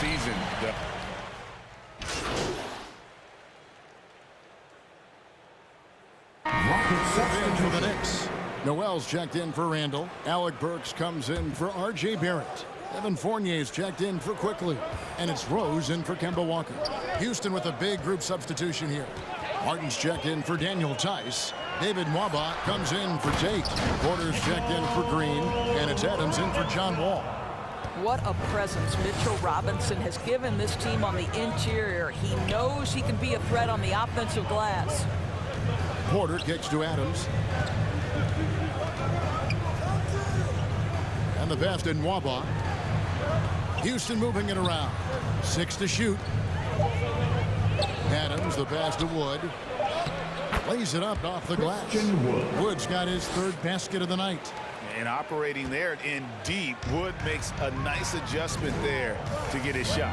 season. In for the Knicks. Noel's checked in for Randall. Alec Burks comes in for R.J. Barrett. Evan Fournier's checked in for Quickly. And it's Rose in for Kemba Walker. Houston with a big group substitution here. Martin's checked in for Daniel Tice. David Mwaba comes in for Tate. Porter's checked in for Green. And it's Adams in for John Wall. What a presence Mitchell Robinson has given this team on the interior. He knows he can be a threat on the offensive glass. Porter kicks to Adams. And the pass to Nwaba. Houston moving it around. 6 to shoot. Adams, the pass to Wood. Lays it up off the glass. Wood's got his third basket of the night. And operating there in deep, Wood makes a nice adjustment there to get his shot.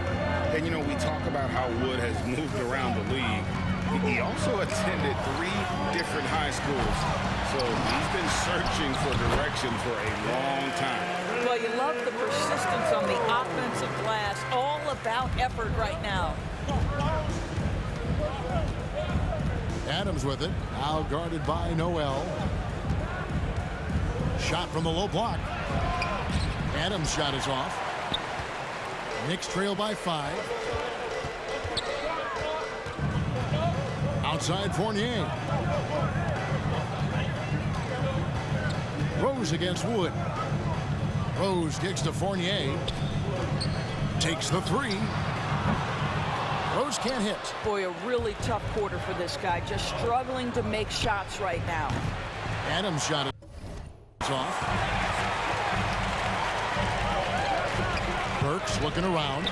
And, you know, we talk about how Wood has moved around the league. He also attended 3 different high schools, so he's been searching for direction for a long time. Well, you love the persistence on the offensive glass. All about effort right now. Adams with it. Now guarded by Noel. Shot from the low block. Adams' shot is off. Knicks trail by 5. Outside Fournier. Rose against Wood. Rose kicks to Fournier. Takes the 3. Rose can't hit. Boy, a really tough quarter for this guy. Just struggling to make shots right now. Adams' shot is off. Burks looking around.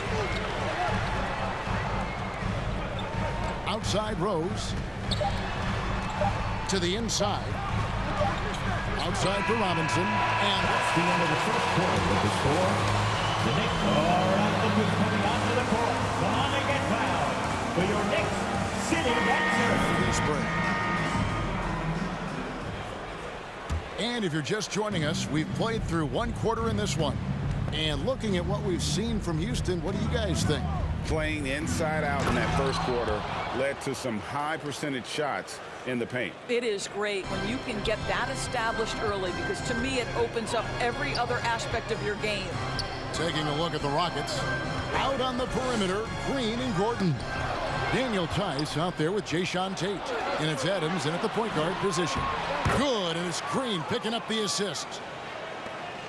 Outside Rose. To the inside. Outside for Robinson. And that's the end of the first quarter with the score. The Knicks are coming onto the court. Come on and get fouled for your Knicks City Dancers. And if you're just joining us, we've played through 1 quarter in this one. And looking at what we've seen from Houston, what do you guys think? Playing inside out in that first quarter led to some high percentage shots in the paint. It is great when you can get that established early, because to me it opens up every other aspect of your game. Taking a look at the Rockets. Out on the perimeter, Green and Gordon. Daniel Tice out there with Jayshawn Tate. And it's Adams in at the point guard position. Good, and it's Green picking up the assist.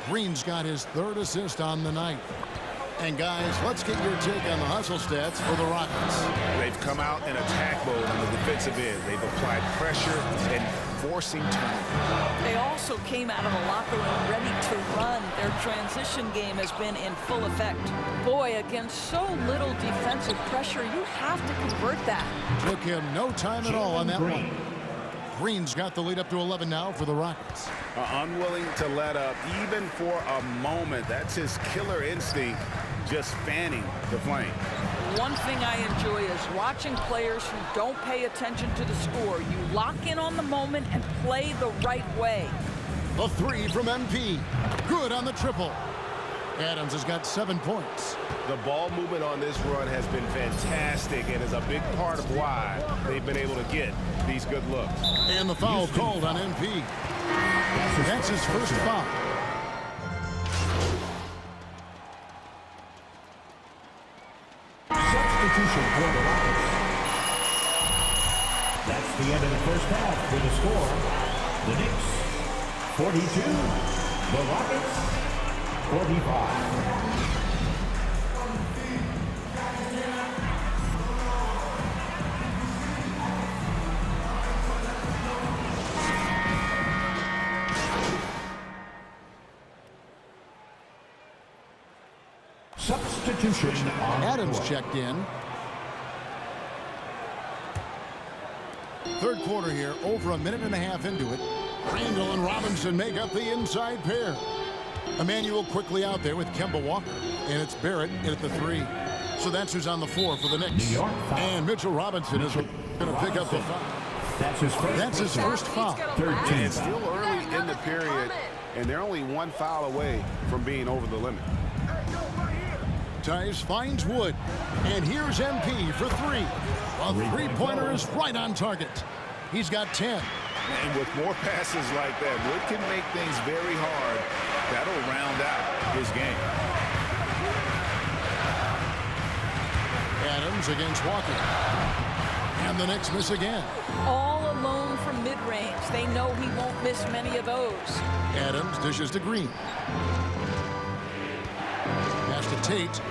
Green's got his 3rd assist on the night. And guys, let's get your take on the hustle stats for the Rockets. They've come out in attack mode on the defensive end. They've applied pressure and forcing turnovers. They also came out of the locker room ready to run. Their transition game has been in full effect. Boy, against so little defensive pressure, you have to convert that. Took him no time at all on that one. Green's got the lead up to 11 now for the Rockets. Unwilling to let up even for a moment. That's his killer instinct, just fanning the flame. One thing I enjoy is watching players who don't pay attention to the score. You lock in on the moment and play the right way. The 3 from MP. Good on the triple. Adams has got 7 points. The ball movement on this run has been fantastic and is a big part of why they've been able to get these good looks. And the foul called on MP. That's his first foul. Substitution for the Rockets. That's the end of the first half with the score. The Knicks 42. The Rockets 45. Substitution on Adams checked in. 3rd quarter here, over a minute and a half into it. Randall and Robinson make up the inside pair. Emmanuel quickly out there with Kemba Walker. And it's Barrett in at the 3. So that's who's on the floor for the Knicks. And Mitchell Robinson is going to pick up the foul. That's his first foul. 13. It's still early in the period, and they're only 1 foul away from being over the limit. Tice finds Wood. And here's MP for three. A three-pointer is right on target. He's got 10. And with more passes like that, Wood can make things very hard. That'll round out his game. Adams against Walker. And the Knicks miss again. All alone from mid-range. They know he won't miss many of those. Adams dishes to Green. Pass to Tate.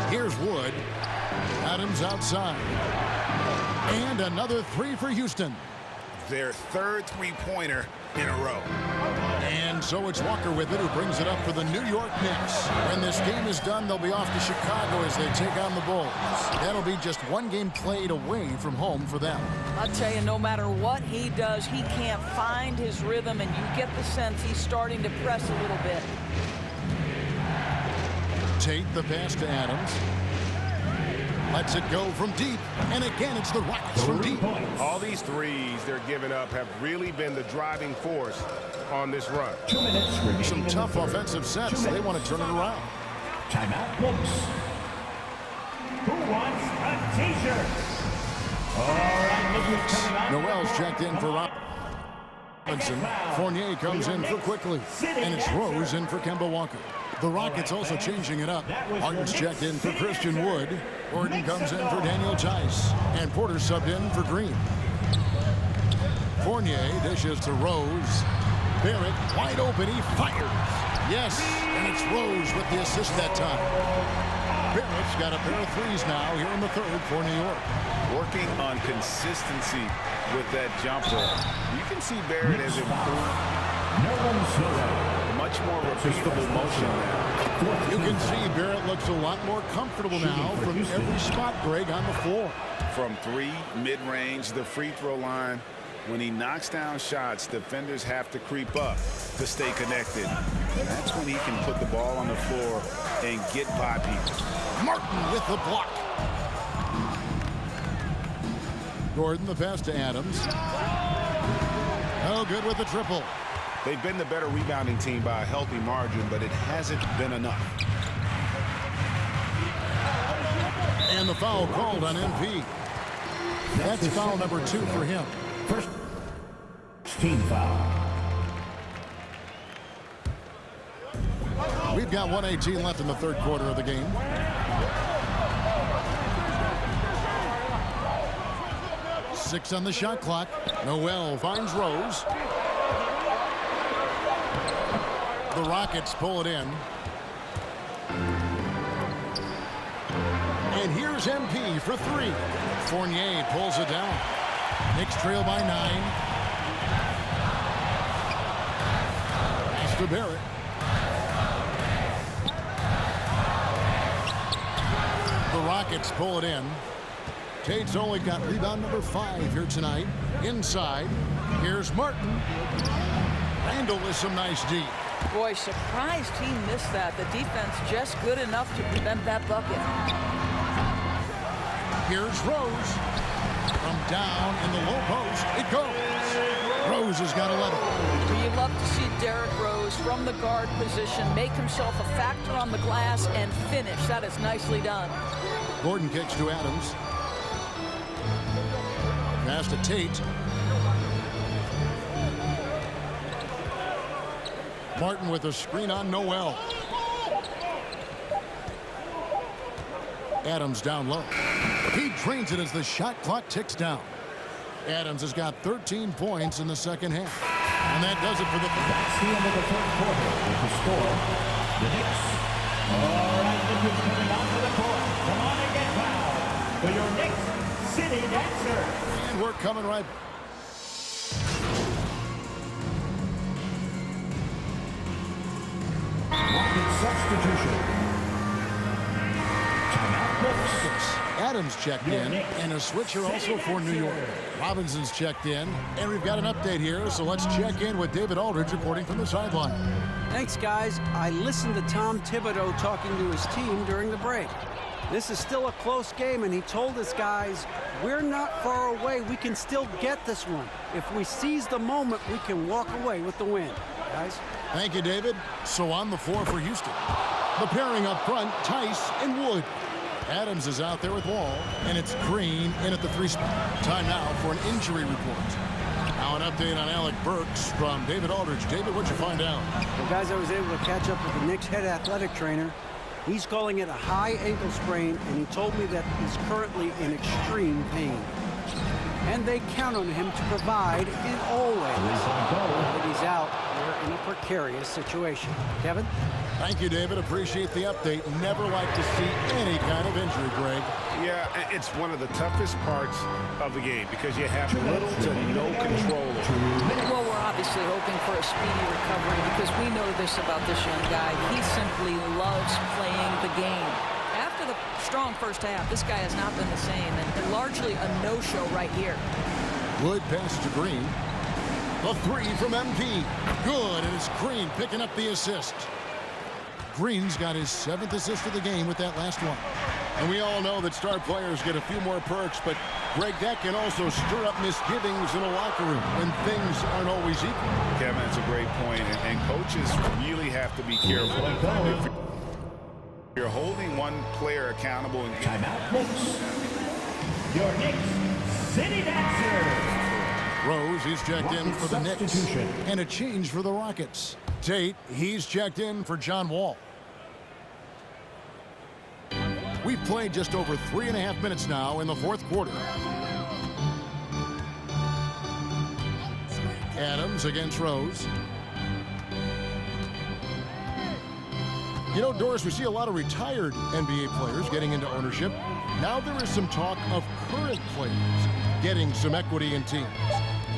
Here's Wood. Adams outside. And another three for Houston. Their third three-pointer in a row. And so it's Walker with it, who brings it up for the New York Knicks. When this game is done, they'll be off to Chicago as they take on the Bulls. That'll be just one game played away from home for them. I'll tell you, no matter what he does, he can't find his rhythm, and you get the sense he's starting to press a little bit. Tate the pass to Adams. Lets it go from deep. And again, it's the Rockets from deep. All these threes they're giving up have really been the driving force on this run. 2 minutes remaining. Some tough offensive sets. They want to turn it around. Timeout, Knicks. Who wants a T-shirt? All right, look who's coming on. Noel's checked in for Robinson. Fournier comes in for Quickly. And it's Rose in for Kemba Walker. The Rockets also changing it up. Martin's checked in for Christian Wood. Gordon comes in for Daniel Tice. And Porter subbed in for Green. Fournier dishes to Rose. Barrett wide open. He fires. Yes, and it's Rose with the assist that time. Barrett's got a pair of threes now here in the third for New York. Working on consistency with that jumper. You can see Barrett has improved. Much more repeatable motion now. You can see Barrett looks a lot more comfortable now from every spot, Greg, on the floor. From three, mid-range, the free throw line. When he knocks down shots, defenders have to creep up to stay connected. That's when he can put the ball on the floor and get by people. Martin with the block. Gordon the pass to Adams. Oh, good with the triple. They've been the better rebounding team by a healthy margin, but it hasn't been enough. And the foul called on MP. That's foul number 2 for him. First team foul. We've got 1:18 left in the third quarter of the game. Six on the shot clock. Noel finds Rose. The Rockets pull it in. And here's MP for three. Fournier pulls it down. Knicks trail by 9. Pass to Barrett. The Rockets pull it in. Tate's only got rebound number 5 here tonight. Inside, here's Martin. Randall with some nice D. Boy, surprised he missed that. The defense just good enough to prevent that bucket. Here's Rose. From down in the low post, it goes. Rose has got 11. You love to see Derrick Rose from the guard position make himself a factor on the glass and finish. That is nicely done. Gordon kicks to Adams. Pass to Tate. Martin with a screen on Noel. Adams down low. He drains it as the shot clock ticks down. Adams has got 13 points in the second half. And that does it for the... That's the end of the third quarter with the score. The Knicks. All right, look who's coming onto the court. Come on and get fouled for your Knicks City Dancer. And we're coming right back. Substitution. Timeout, Knicks. Adams checked in, and a switcher also for New York. Robinson's checked in, and we've got an update here, so let's check in with David Aldridge reporting from the sideline. Thanks, guys. I listened to Tom Thibodeau talking to his team during the break. This is still a close game, and he told his guys, we're not far away. We can still get this one. If we seize the moment, we can walk away with the win. Guys? Thank you, David. So on the floor for Houston. The pairing up front, Tice and Wood. Adams is out there with Wall, and it's Green in at the 3 spot. Time now for an injury report. Now an update on Alec Burks from David Aldridge. David, what'd you find out? Well, guys, I was able to catch up with the Knicks head athletic trainer. He's calling it a high ankle sprain, and he told me that he's currently in extreme pain. And they count on him to provide in all ways. Now that he's out, we're in a precarious situation. Kevin? Thank you, David. Appreciate the update. Never like to see any kind of injury, Greg. Yeah, it's one of the toughest parts of the game because you have little to no control over it. Well, we're obviously hoping for a speedy recovery because we know this about this young guy. He simply loves playing the game. After the strong first half, this guy has not been the same, and largely a no-show right here. Wood passes to Green. The 3 from MP. Good, and it's Green picking up the assist. Green's got his 7th assist of the game with that last one. And we all know that star players get a few more perks, but Greg, that can also stir up misgivings in a locker room when things aren't always equal. Kevin, that's a great point, and coaches really have to be careful. If you're holding one player accountable and Timeout, Knicks. Your Knicks City Dancer. Rose, he's checked in for the Knicks. Substitution. And a change for the Rockets. Tate, he's checked in for John Wall. We've played just over 3.5 minutes now in the 4th quarter. Adams against Rose. You know, Doris, we see a lot of retired NBA players getting into ownership. Now there is some talk of current players getting some equity in teams.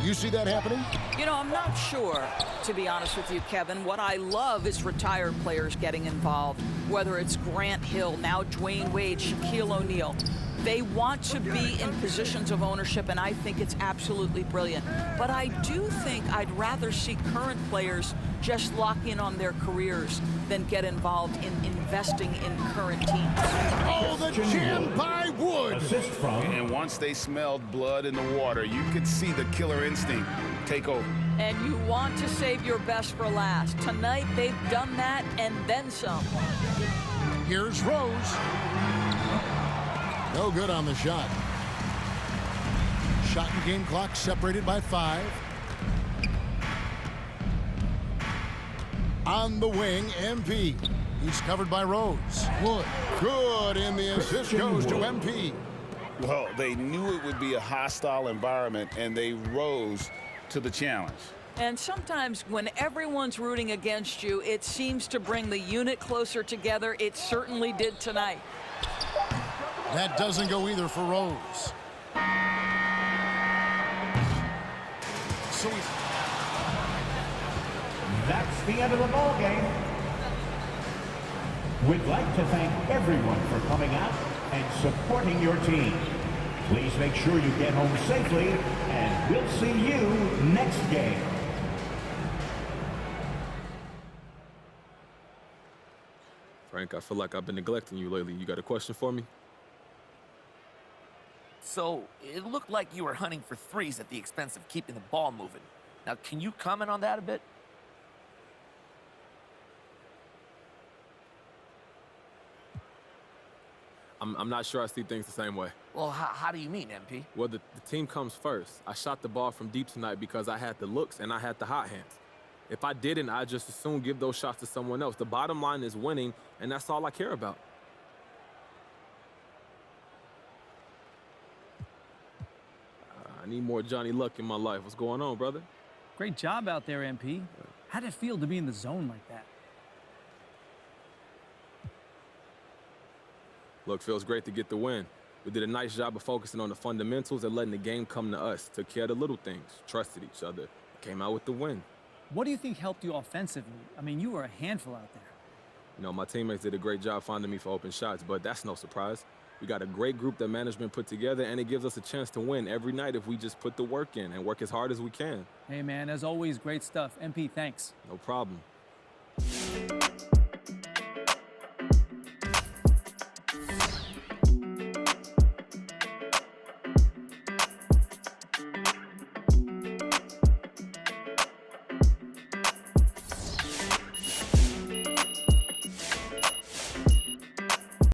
You see that happening? You know, I'm not sure, to be honest with you, Kevin. What I love is retired players getting involved, whether it's Grant Hill, now Dwayne Wade, Shaquille O'Neal. They want to be in positions of ownership, and I think it's absolutely brilliant. But I do think I'd rather see current players just lock in on their careers than get involved in investing in current teams. Oh, the jam by Wood! Assist from And once they smelled blood in the water, you could see the killer instinct take over. And you want to save your best for last. Tonight, they've done that and then some. Here's Rose. No good on the shot. Shot and game clock separated by 5. On the wing, MP. He's covered by Rose. Wood. Good, and the assist goes to MP. Well, they knew it would be a hostile environment, and they rose to the challenge. And sometimes when everyone's rooting against you, it seems to bring the unit closer together. It certainly did tonight. That doesn't go either for Rose. So That's the end of the ball game. We'd like to thank everyone for coming out and supporting your team. Please make sure you get home safely, and we'll see you next game. Frank, I feel like I've been neglecting you lately. You got a question for me? So, it looked like you were hunting for threes at the expense of keeping the ball moving. Now, can you comment on that a bit? I'm not sure I see things the same way. Well, how do you mean, MP? Well, the team comes first. I shot the ball from deep tonight because I had the looks and I had the hot hands. If I didn't, I'd just as soon give those shots to someone else. The bottom line is winning, and that's all I care about. I need more Johnny Luck in my life. What's going on, brother? Great job out there, MP. How did it feel to be in the zone like that? Look, feels great to get the win. We did a nice job of focusing on the fundamentals and letting the game come to us. Took care of the little things, trusted each other, came out with the win. What do you think helped you offensively? I mean, you were a handful out there. You know, my teammates did a great job finding me for open shots, but that's no surprise. We got a great group that management put together, and it gives us a chance to win every night if we just put the work in and work as hard as we can. Hey, man, as always, great stuff. MP, thanks. No problem.